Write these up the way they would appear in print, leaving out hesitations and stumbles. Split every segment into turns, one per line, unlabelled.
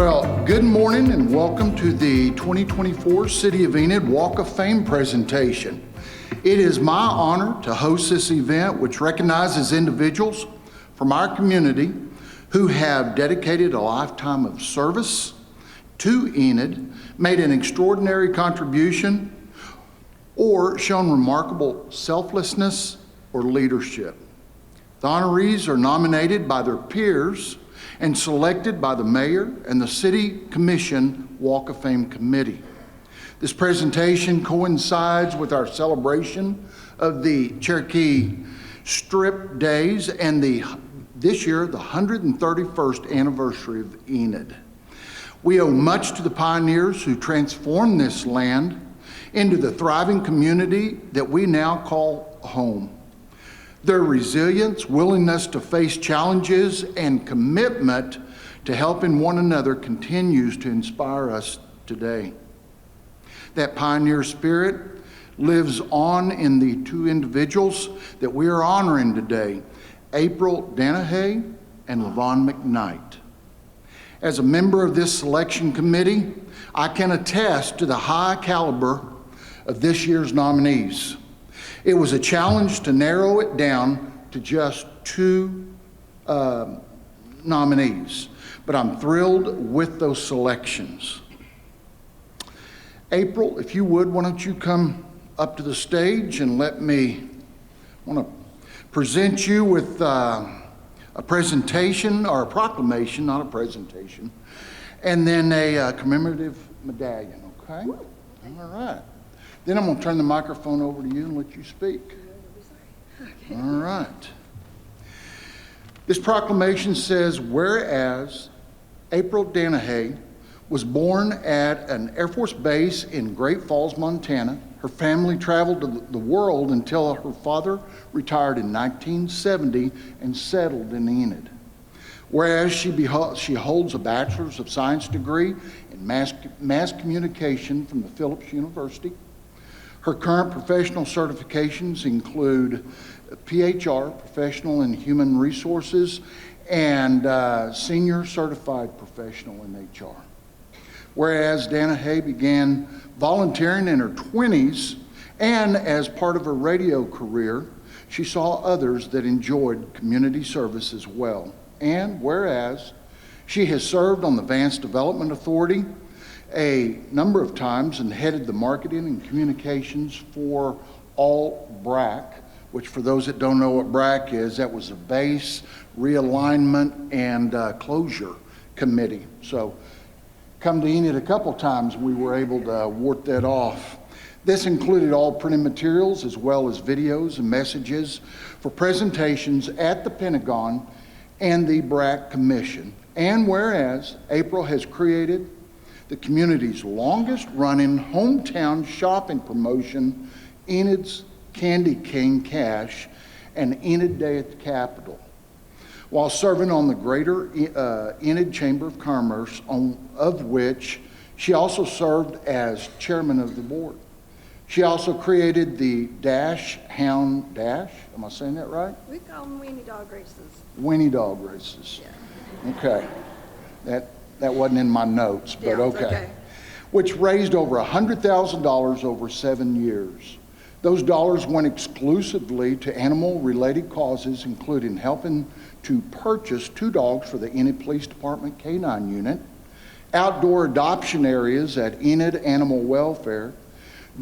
Well, good morning and welcome to the 2024 City of Enid Walk of Fame presentation. It is my honor to host this event, which recognizes individuals from our community who have dedicated a lifetime of service to Enid, made an extraordinary contribution, or shown remarkable selflessness or leadership. The honorees are nominated by their peers and selected by the Mayor and the City Commission Walk of Fame Committee. This presentation coincides with our celebration of the Cherokee Strip Days and this year, the 131st anniversary of Enid. We owe much to the pioneers who transformed this land into the thriving community that we now call home. Their resilience, willingness to face challenges, and commitment to helping one another continues to inspire us today. That pioneer spirit lives on in the two individuals that we are honoring today, April Danahy and Levonn McKnight. As a member of this selection committee, I can attest to the high caliber of this year's nominees. It was a challenge to narrow it down to just two nominees, but I'm thrilled with those selections. April, if you would, why don't you come up to the stage and I want to present you with a presentation, or a proclamation, not a presentation, and then a commemorative medallion, okay? All right. Then I'm going to turn the microphone over to you and let you speak. Okay. All right. This proclamation says, whereas April Danahy was born at an Air Force base in Great Falls, Montana. Her family traveled to the world until her father retired in 1970 and settled in Enid. Whereas she holds a Bachelor's of Science degree in mass communication from the Phillips University. Her current professional certifications include PHR, Professional in Human Resources, and Senior Certified Professional in HR. Whereas Danahy began volunteering in her 20s, and as part of her radio career, she saw others that enjoyed community service as well. And whereas she has served on the Vance Development Authority a number of times and headed the marketing and communications for all BRAC, which for those that don't know what BRAC is, that was a base, realignment, and closure committee. So come to Enid a couple times, we were able to ward that off. This included all printed materials as well as videos and messages for presentations at the Pentagon and the BRAC Commission. And whereas April has created the community's longest running hometown shopping promotion, Enid's Candy Cane Cash, and Enid Day at the Capitol, while serving on the Greater Enid Chamber of Commerce, of which she also served as chairman of the board. She also created the Hound Dash. Am I saying that right?
We call them weenie dog races.
Weenie dog races.
Yeah.
Okay. That wasn't in my notes, but
Yeah,
okay. Which raised over $100,000 over 7 years. Those dollars went exclusively to animal-related causes, including helping to purchase 2 dogs for the Enid Police Department K-9 unit, outdoor adoption areas at Enid Animal Welfare,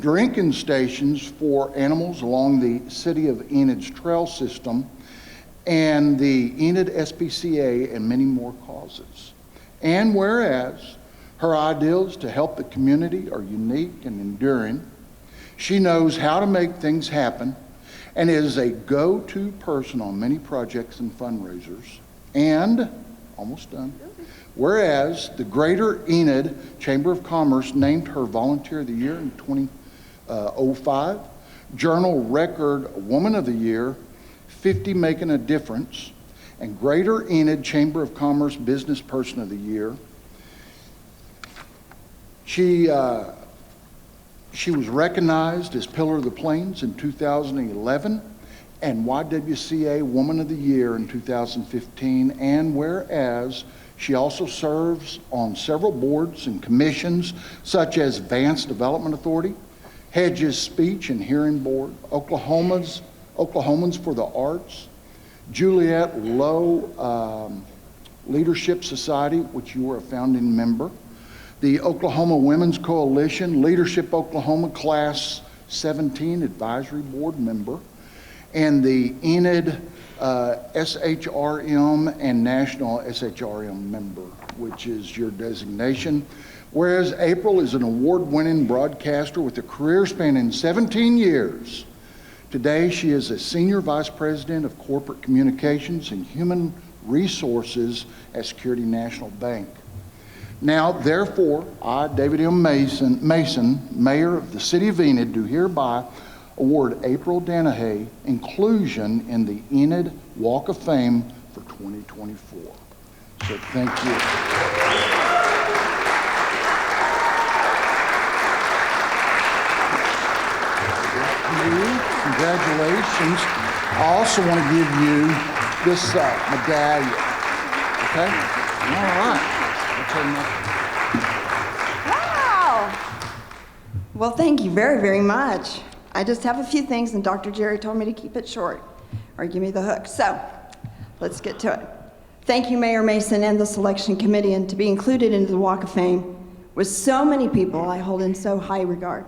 drinking stations for animals along the City of Enid's trail system, and the Enid SPCA, and many more causes. And whereas her ideals to help the community are unique and enduring, she knows how to make things happen and is a go-to person on many projects and fundraisers. And, almost done, whereas the Greater Enid Chamber of Commerce named her Volunteer of the Year in 2005, Journal Record Woman of the Year, 50 Making a Difference, and Greater Enid Chamber of Commerce Business Person of the Year. She was recognized as Pillar of the Plains in 2011 and YWCA Woman of the Year in 2015, and whereas She also serves on several boards and commissions, such as Advanced Development Authority, Hedges Speech and Hearing Board, Oklahomans for the Arts, Juliet Low Leadership Society, which you were a founding member, the Oklahoma Women's Coalition, Leadership Oklahoma Class 17 Advisory Board member, and the Enid SHRM and National SHRM member, which is your designation. Whereas April is an award-winning broadcaster with a career spanning 17 years. Today, she is a Senior Vice President of Corporate Communications and Human Resources at Security National Bank. Now, therefore, I, David M. Mason, Mayor of the City of Enid, do hereby award April Danahy inclusion in the Enid Walk of Fame for 2024. So thank you. Congratulations. I also want to give you this medallion. Okay? All right.
Wow. Well, thank you very, very much. I just have a few things, and Dr. Jerry told me to keep it short, or give me the hook. So, let's get to it. Thank you, Mayor Mason and the selection committee, and to be included into the Walk of Fame with so many people I hold in so high regard.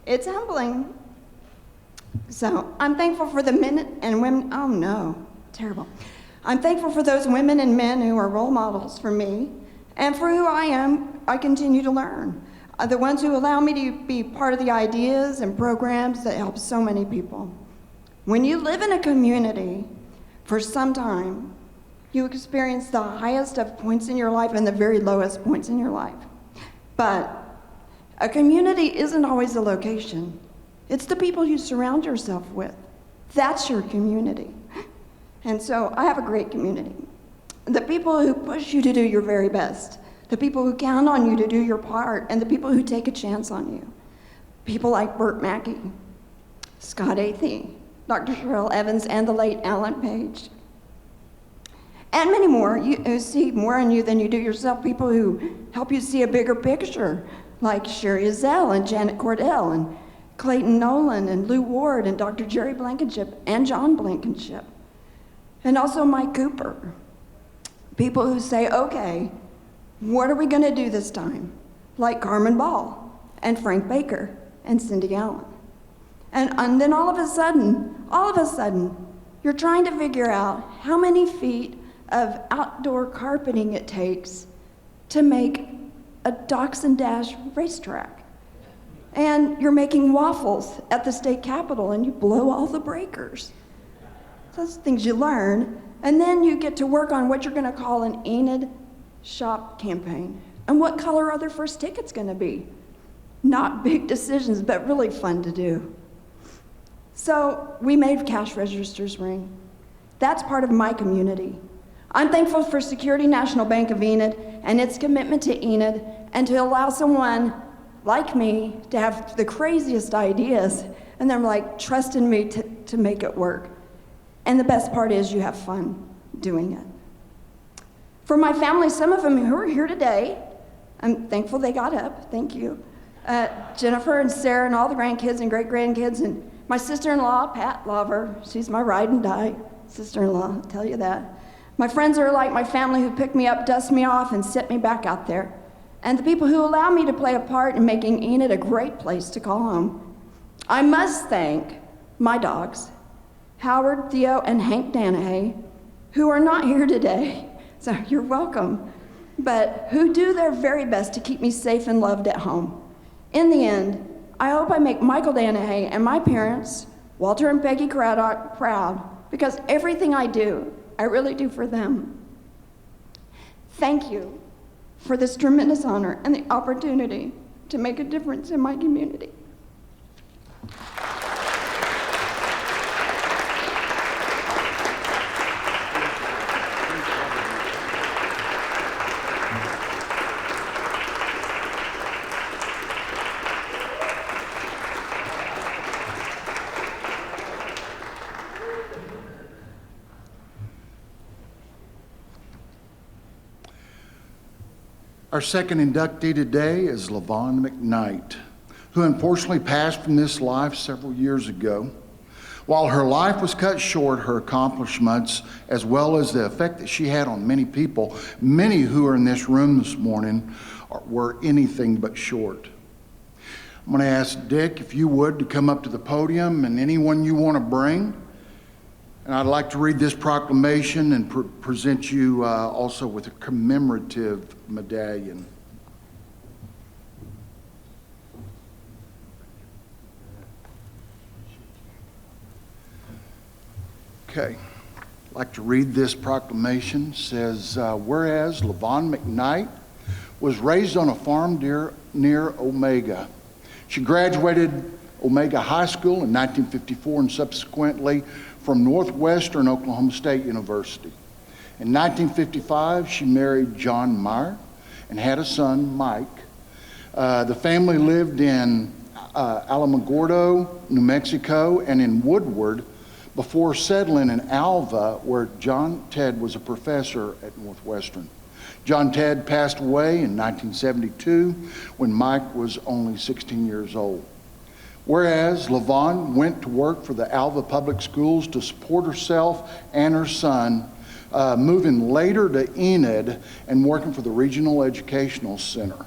It's humbling. So, I'm thankful for the men and women, oh no, terrible. I'm thankful for those women and men who are role models for me, and for who I am, I continue to learn. The ones who allow me to be part of the ideas and programs that help so many people. When you live in a community for some time, you experience the highest of points in your life and the very lowest points in your life. But a community isn't always a location. It's the people you surround yourself with. That's your community. And so I have a great community. The people who push you to do your very best, the people who count on you to do your part, and the people who take a chance on you. People like Burt Mackey, Scott Athey, Dr. Sherelle Evans, and the late Alan Page. And many more who see more in you than you do yourself, people who help you see a bigger picture, like Sherry Azell and Janet Cordell and Clayton Nolan and Lou Ward and Dr. Jerry Blankenship and John Blankenship. And also Mike Cooper. People who say, okay, what are we going to do this time? Like Carmen Ball and Frank Baker and Cindy Allen. And then all of a sudden, you're trying to figure out how many feet of outdoor carpeting it takes to make a Dachshund Dash racetrack. And you're making waffles at the state capitol and you blow all the breakers. Those things you learn. And then you get to work on what you're going to call an Enid shop campaign. And what color are their first tickets going to be? Not big decisions, but really fun to do. So we made cash registers ring. That's part of my community. I'm thankful for Security National Bank of Enid and its commitment to Enid and to allow someone like me to have the craziest ideas and then like trust in me to make it work. And the best part is you have fun doing it. For my family, some of them who are here today, I'm thankful they got up, thank you. Jennifer and Sarah and all the grandkids and great-grandkids and my sister-in-law, Pat Lover, she's my ride and die sister-in-law, I'll tell you that. My friends are like my family who pick me up, dust me off, and set me back out there. And the people who allow me to play a part in making Enid a great place to call home. I must thank my dogs, Howard, Theo, and Hank Danahy, who are not here today, so you're welcome, but who do their very best to keep me safe and loved at home. In the end, I hope I make Michael Danahy and my parents, Walter and Peggy Craddock, proud, because everything I do, I really do for them. Thank you for this tremendous honor and the opportunity to make a difference in my community.
Our second inductee today is Levonn McKnight, who unfortunately passed from this life several years ago. While her life was cut short, her accomplishments, as well as the effect that she had on many people, many who are in this room this morning, were anything but short. I'm going to ask Dick, if you would, to come up to the podium, and anyone you want to bring. And I'd like to read this proclamation and present you also with a commemorative medallion. Okay, I'd like to read this proclamation. It says, whereas Levonn McKnight was raised on a farm near Omega. She graduated Omega High School in 1954 and subsequently from Northwestern Oklahoma State University. In 1955, she married John Meier and had a son, Mike. The family lived in Alamogordo, New Mexico, and in Woodward before settling in Alva, where John Ted was a professor at Northwestern. John Ted passed away in 1972 when Mike was only 16 years old. Whereas Levonn went to work for the Alva Public Schools to support herself and her son, moving later to Enid and working for the Regional Educational Center.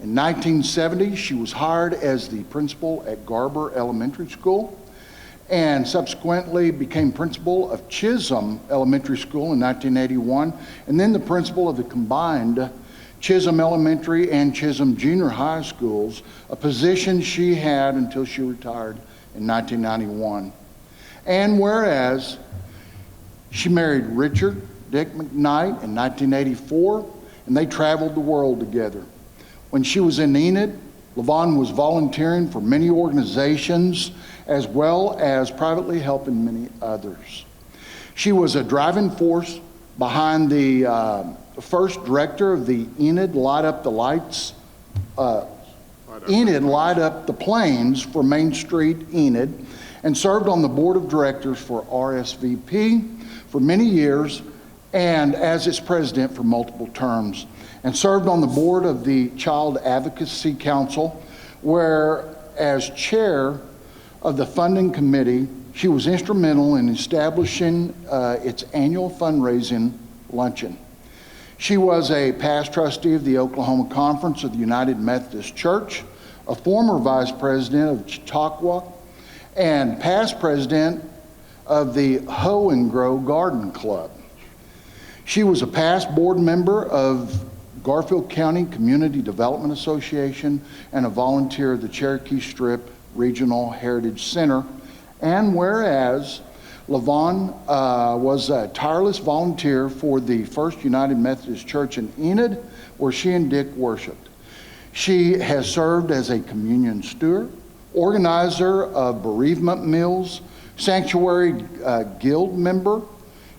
In 1970, she was hired as the principal at Garber Elementary School and subsequently became principal of Chisholm Elementary School in 1981, and then the principal of the combined Chisholm Elementary and Chisholm Junior High Schools, a position she had until she retired in 1991. And whereas she married Richard Dick McKnight in 1984, and they traveled the world together. When she was in Enid, Levonn was volunteering for many organizations as well as privately helping many others. She was a driving force behind the first director of the Enid Light Up the Lights, Enid Light Up the Plains for Main Street Enid, and served on the board of directors for RSVP for many years and as its president for multiple terms, and served on the board of the Child Advocacy Council, where as chair of the funding committee, she was instrumental in establishing its annual fundraising luncheon. She was a past trustee of the Oklahoma Conference of the United Methodist Church, a former vice president of Chautauqua, and past president of the Hoe and Grow Garden Club. She was a past board member of Garfield County Community Development Association and a volunteer of the Cherokee Strip Regional Heritage Center. And whereas Levonn was a tireless volunteer for the First United Methodist Church in Enid, where she and Dick worshiped. She has served as a communion steward, organizer of bereavement meals, sanctuary guild member,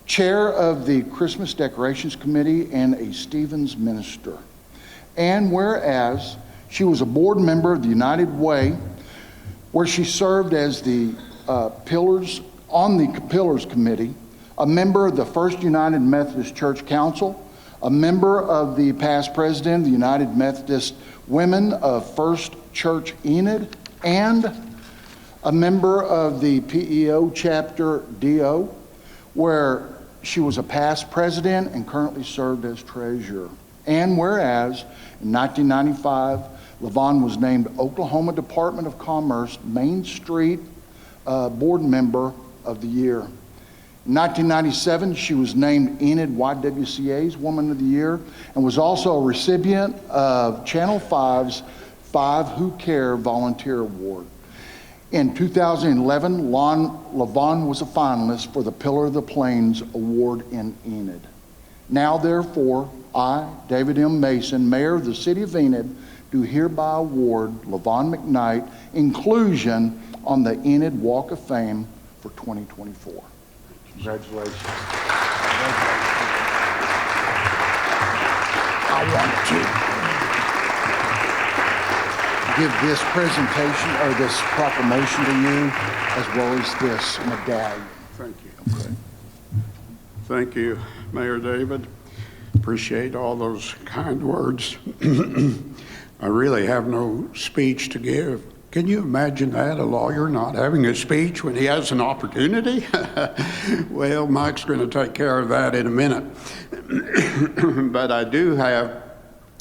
chair of the Christmas Decorations Committee, and a Stevens minister. And whereas she was a board member of the United Way, where she served as the Pillars Committee, a member of the First United Methodist Church Council, a member of the past president of the United Methodist Women of First Church Enid, and a member of the PEO chapter DO, where she was a past president and currently served as treasurer. And whereas in 1995, Levonn was named Oklahoma Department of Commerce Main Street Board Member of the Year. In 1997, she was named Enid YWCA's Woman of the Year and was also a recipient of Channel 5's Five Who Care Volunteer Award. In 2011, Levonn was a finalist for the Pillar of the Plains Award in Enid. Now, therefore, I, David M. Mason, Mayor of the City of Enid, do hereby award Levonn McKnight inclusion on the Enid Walk of Fame for 2024. Congratulations. I want to give this presentation or this proclamation to you as well as this medallion.
Thank you.
Okay.
Thank you, Mayor David. Appreciate all those kind words. I really have no speech to give. Can you imagine that, a lawyer not having a speech when he has an opportunity? Well, Mike's going to take care of that in a minute. But I do have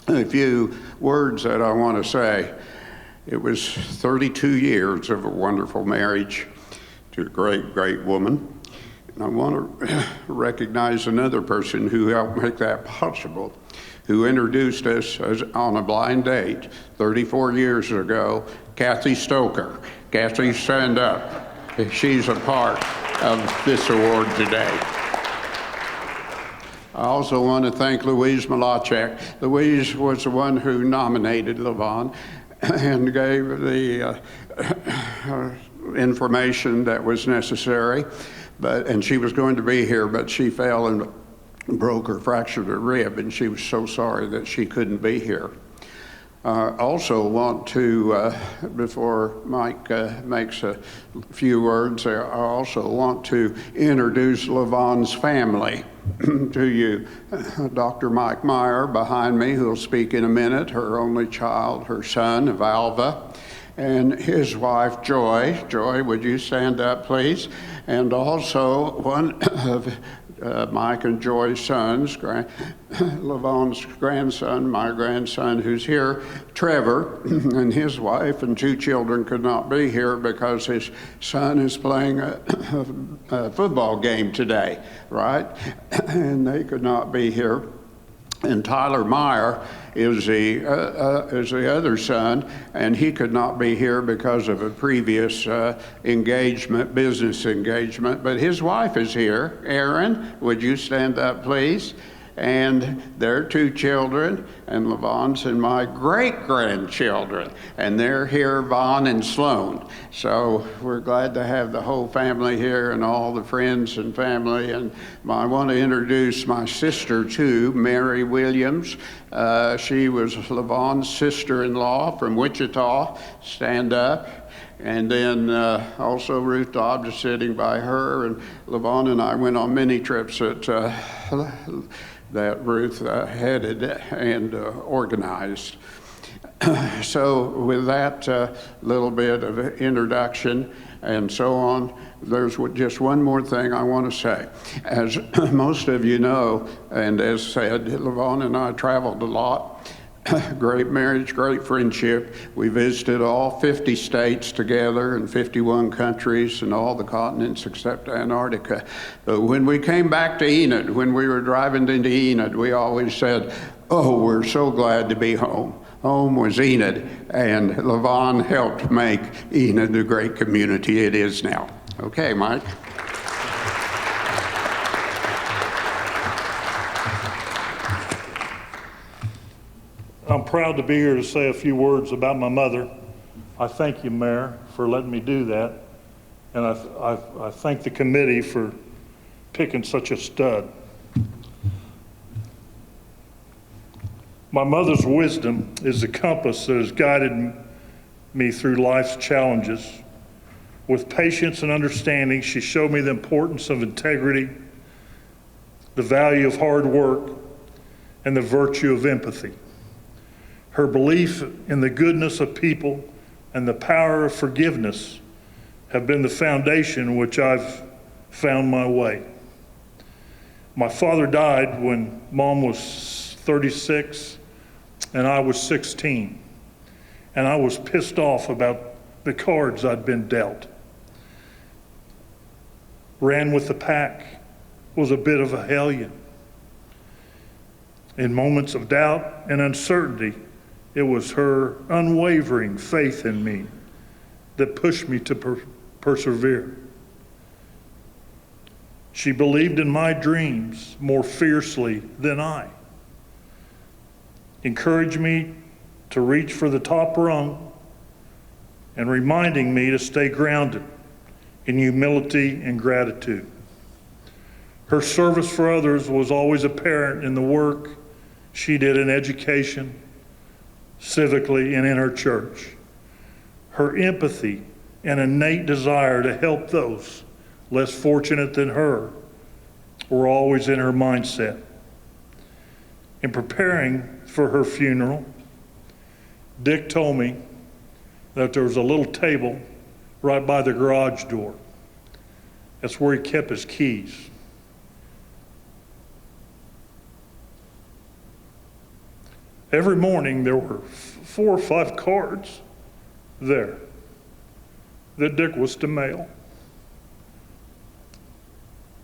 a few words that I want to say. It was 32 years of a wonderful marriage to a great, great woman. And I want to recognize another person who helped make that possible, who introduced us on a blind date 34 years ago, Kathy Stoker. Kathy, stand up. She's a part of this award today. I also want to thank Louise Malachek. Louise was the one who nominated Levonn and gave the information that was necessary. And she was going to be here, but she fell and broke or fractured her rib, and she was so sorry that she couldn't be here. I also want to, before Mike makes a few words, I also want to introduce Levonn's family to you. Dr. Mike Meier behind me, who will speak in a minute, her only child, her son, Valva, and his wife, Joy. Joy, would you stand up, please? And also one of Mike and Joy's sons, Levonn's grandson, my grandson who's here, Trevor, and his wife and 2 children could not be here because his son is playing a football game today, right? And they could not be here. And Tyler Meier is the other son, and he could not be here because of a previous engagement, business engagement. But his wife is here. Erin, would you stand up, please? And their 2 children, and Levonn's and my great-grandchildren. And they're here, Vaughn and Sloan. So we're glad to have the whole family here and all the friends and family. And I want to introduce my sister, too, Mary Williams. She was Levonn's sister-in-law from Wichita. Stand up. And then also Ruth Dobbs is sitting by her. And Levonn and I went on many trips that Ruth headed and organized. So with that little bit of introduction and so on, there's just one more thing I want to say. As most of you know, and as said, Levonn and I traveled a lot. Great marriage, great friendship. We visited all 50 states together and 51 countries and all the continents except Antarctica. But when we came back to Enid, when we were driving into Enid, we always said, oh, we're so glad to be home. Home was Enid, and Levonn helped make Enid the great community it is now. Okay, Mike.
I'm proud to be here to say a few words about my mother. I thank you, Mayor, for letting me do that. And I thank the committee for picking such a stud. My mother's wisdom is the compass that has guided me through life's challenges. With patience and understanding, she showed me the importance of integrity, the value of hard work, and the virtue of empathy. Her belief in the goodness of people and the power of forgiveness have been the foundation which I've found my way. My father died when Mom was 36 and I was 16, and I was pissed off about the cards I'd been dealt. Ran with the pack, was a bit of a hellion. In moments of doubt and uncertainty, it was her unwavering faith in me that pushed me to persevere. She believed in my dreams more fiercely than I, encouraged me to reach for the top rung, and reminding me to stay grounded in humility and gratitude. Her service for others was always apparent in the work she did in education, civically, and in her church. Her empathy and innate desire to help those less fortunate than her were always in her mindset. In preparing for her funeral, Dick told me that there was a little table right by the garage door. That's where he kept his keys. Every morning there were 4 or 5 cards there that Dick was to mail.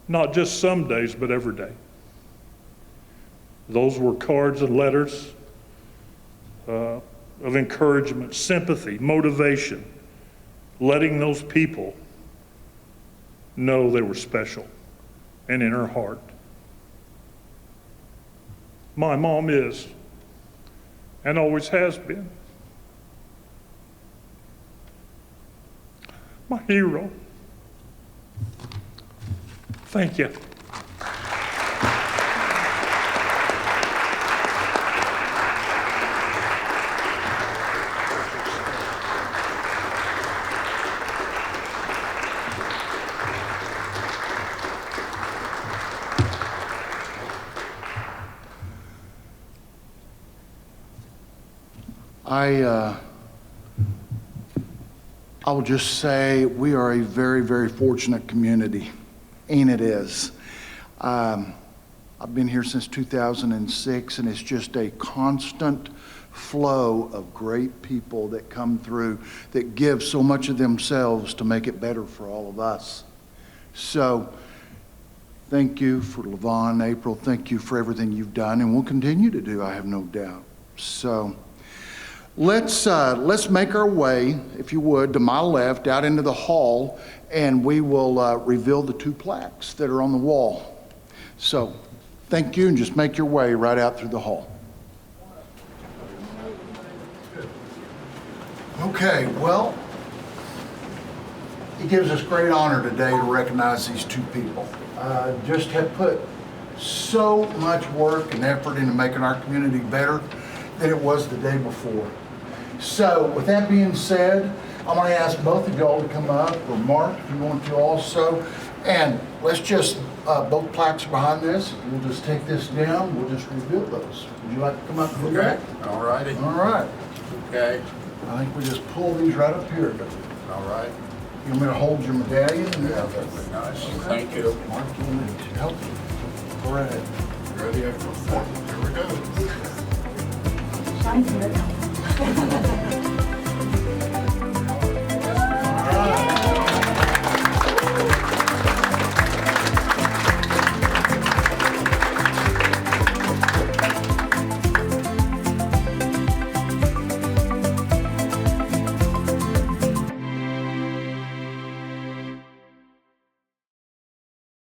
Not just some days, but every day. Those were cards and letters of encouragement, sympathy, motivation, letting those people know they were special and in her heart. My mom is, and always has been, my hero. Thank you.
I will just say we are a very, very fortunate community. Enid is. I've been here since 2006, and it's just a constant flow of great people that come through that give so much of themselves to make it better for all of us. So thank you for Levonn, April. Thank you for everything you've done and will continue to do, I have no doubt. So let's make our way, if you would, to my left out into the hall, and we will reveal the 2 plaques that are on the wall. So thank you, and just make your way right out through the hall. Okay, well, it gives us great honor today to recognize these 2 people. Just have put so much work and effort into making our community better than it was the day before. So with that being said, I'm going to ask both of y'all to come up, or Mark if you want to also, and let's just, both plaques are behind this. We'll just take this down, we'll just reveal those. Would you like to come up and do that?
All righty.
All right.
Okay.
I think we just pull these right up here.
All right.
You want me to hold your medallion?
Yeah, that'd be nice. Thank you.
Mark, you want me to help you? Go right ahead.
Ready? Here we go.
Shines in the